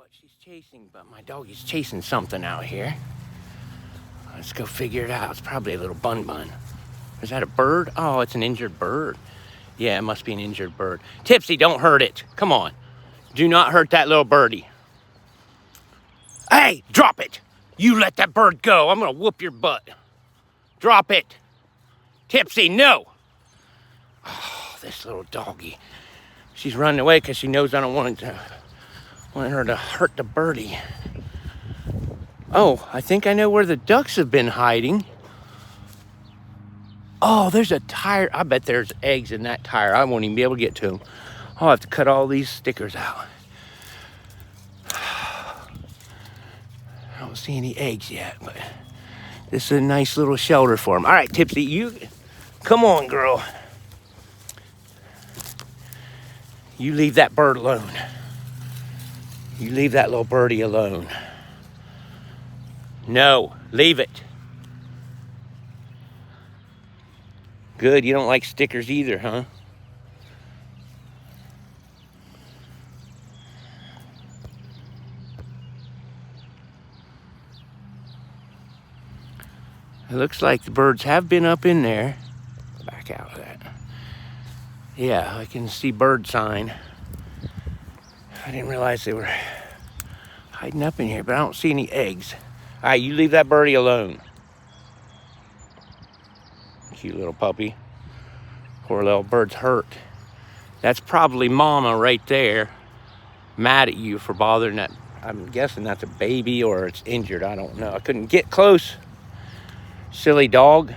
what she's chasing, but my doggy's chasing something out here. Let's go figure it out. It's probably a little bun. Is that a bird? Oh, it's an injured bird. Yeah, it must be an injured bird. Tipsy, don't hurt it. Come on. Do not hurt that little birdie. Hey, drop it. You let that bird go. I'm going to whoop your butt. Drop it. Tipsy, no. Oh, this little doggy. She's running away because she knows I don't want her to hurt the birdie. Oh, I think I know where the ducks have been hiding. Oh, there's a tire. I bet there's eggs in that tire. I won't even be able to get to them. I'll have to cut all these stickers out. I don't see any eggs yet, but this is a nice little shelter for them. All right, Tipsy, you come on, girl. You leave that bird alone. You leave that little birdie alone. No, leave it. Good, you don't like stickers either, huh? It looks like the birds have been up in there. Back out of that. Yeah, I can see bird sign. I didn't realize they were hiding up in here, but I don't see any eggs. All right, you leave that birdie alone. Cute little puppy. Poor little bird's hurt. That's probably Mama right there, mad at you for bothering that. I'm guessing that's a baby or it's injured. I don't know. I couldn't get close. Silly dog.